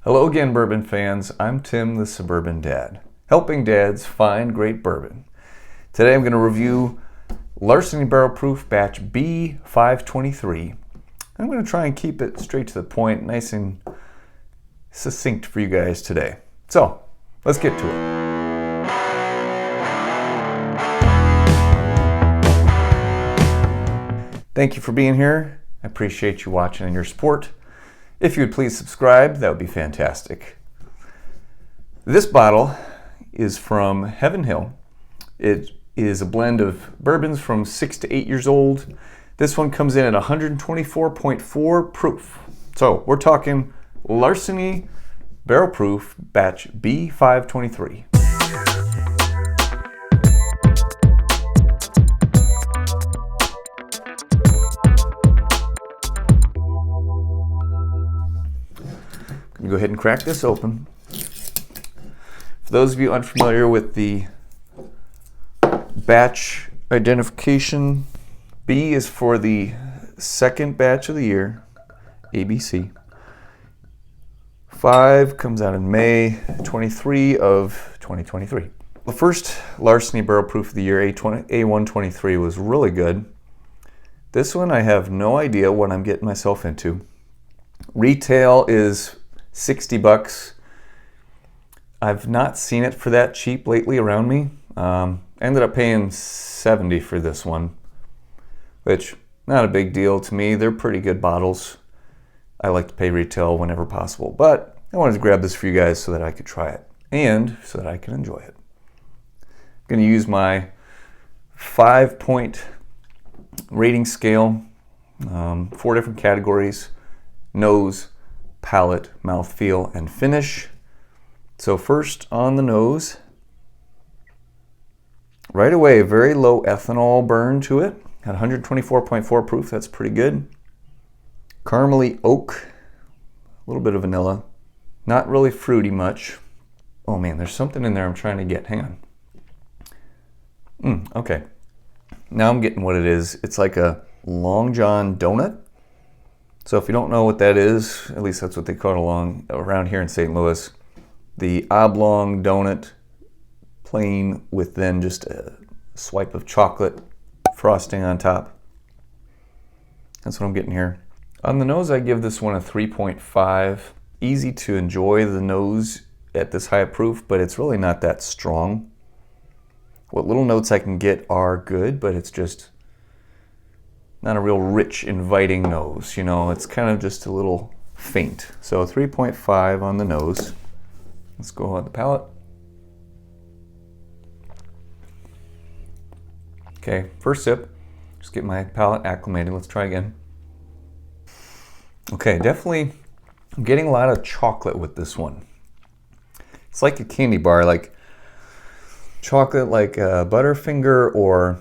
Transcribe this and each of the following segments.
Hello again, bourbon fans. I'm Tim, the Suburban Dad, helping dads find great bourbon. Today I'm going to review Larceny Barrel Proof batch B523. I'm going to try and keep it straight to the point, nice and succinct for you guys today. So, let's get to it. Thank you for being here. I appreciate you watching and your support. If you would please subscribe, that would be fantastic. This bottle is from Heaven Hill. It is a blend of bourbons from 6 to 8 years old. This one comes in at 124.4 proof. So we're talking Larceny Barrel Proof batch B523. Go ahead and crack this open. For those of you unfamiliar with the batch identification, B is for the second batch of the year, ABC. 5 comes out in May 23 of 2023. The first Larceny Barrel Proof of the year, A123, was really good. This one I have no idea what I'm getting myself into. Retail is $60. I've not seen it for that cheap lately around me. Ended up paying $70 for this one, which not a big deal to me. They're pretty good bottles. I like to pay retail whenever possible, but I wanted to grab this for you guys so that I could try it and so that I can enjoy it. I'm going to use my 5-point rating scale, 4 different categories: nose, palate, mouthfeel, and finish. So first on the nose, right away, very low ethanol burn to it. At 124.4 proof, that's pretty good. Caramely oak, a little bit of vanilla. Not really fruity much. Oh man, there's something in there I'm trying to get. Hang on. Okay. Now I'm getting what it is. It's like a Long John donut. So if you don't know what that is, at least that's what they call it around here in St. Louis. The oblong donut, plain with then just a swipe of chocolate frosting on top. That's what I'm getting here. On the nose, I give this one a 3.5. Easy to enjoy the nose at this high proof, but it's really not that strong. What little notes I can get are good, but it's just not a real rich, inviting nose, you know, it's kind of just a little faint. So 3.5 on the nose. Let's go on the palate. Okay, first sip. Just get my palate acclimated. Let's try again. Okay, definitely I'm getting a lot of chocolate with this one. It's like a candy bar, like chocolate, like a Butterfinger or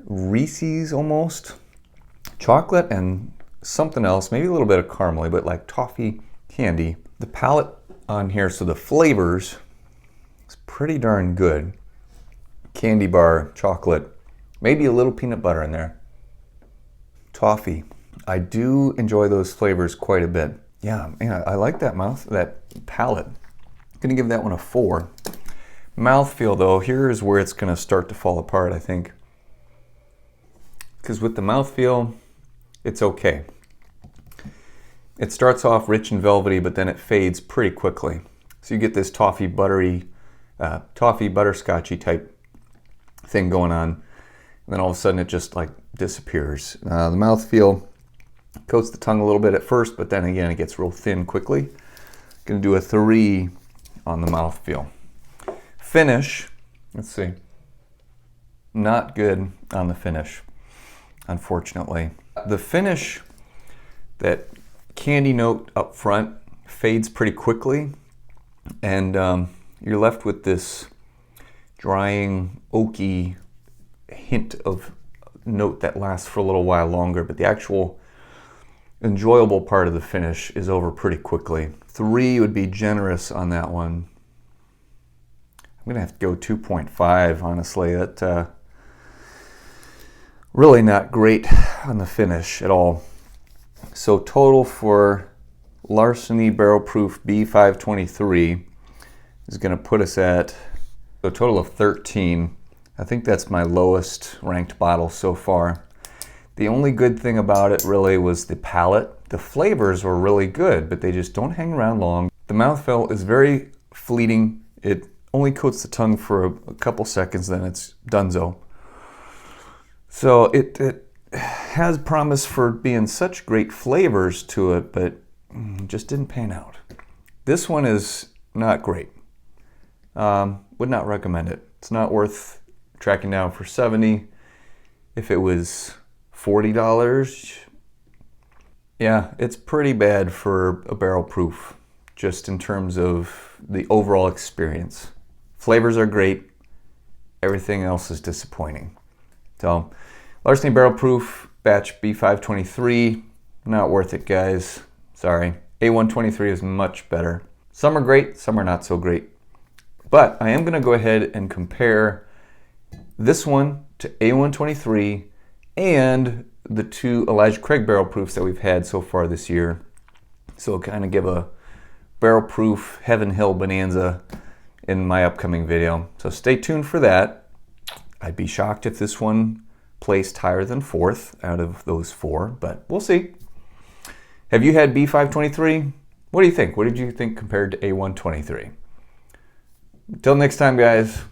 Reese's almost. Chocolate and something else, maybe a little bit of caramel, but like toffee candy. The palate on here, so the flavors, is pretty darn good. Candy bar, chocolate, maybe a little peanut butter in there. Toffee. I do enjoy those flavors quite a bit. Yeah, man, I like that palate. I'm gonna give that one a 4. Mouthfeel though, here is where it's gonna start to fall apart, I think. Because with the mouthfeel, it's okay. It starts off rich and velvety, but then it fades pretty quickly. So you get this toffee butterscotchy type thing going on. And then all of a sudden it just like disappears. The mouthfeel coats the tongue a little bit at first, but then again it gets real thin quickly. Gonna do a 3 on the mouthfeel. Finish, let's see. Not good on the finish, unfortunately. The finish, that candy note up front, fades pretty quickly, and you're left with this drying, oaky hint of note that lasts for a little while longer, but the actual enjoyable part of the finish is over pretty quickly. 3 would be generous on that one. I'm gonna have to go 2.5, honestly. That really not great on the finish at all. So total for Larceny Barrel Proof B523 is going to put us at a total of 13. I think that's my lowest ranked bottle so far. The only good thing about it really was the palate. The flavors were really good, but they just don't hang around long. The mouthfeel is very fleeting. It only coats the tongue for a couple seconds, then it's donezo. So it has promise for being such great flavors to it, but just didn't pan out. This one is not great. Would not recommend it. It's not worth tracking down for $70. If it was $40, yeah, it's pretty bad for a barrel proof, just in terms of the overall experience. Flavors are great, everything else is disappointing. So, Larceny Barrel Proof, batch B523, not worth it, guys. Sorry. A123 is much better. Some are great, some are not so great. But I am going to go ahead and compare this one to A123 and the two Elijah Craig barrel proofs that we've had so far this year. So I'll kind of give a barrel proof Heaven Hill bonanza in my upcoming video. So stay tuned for that. I'd be shocked if this one placed higher than 4th out of those 4, but we'll see. Have you had B523? What do you think? What did you think compared to A123? Until next time, guys.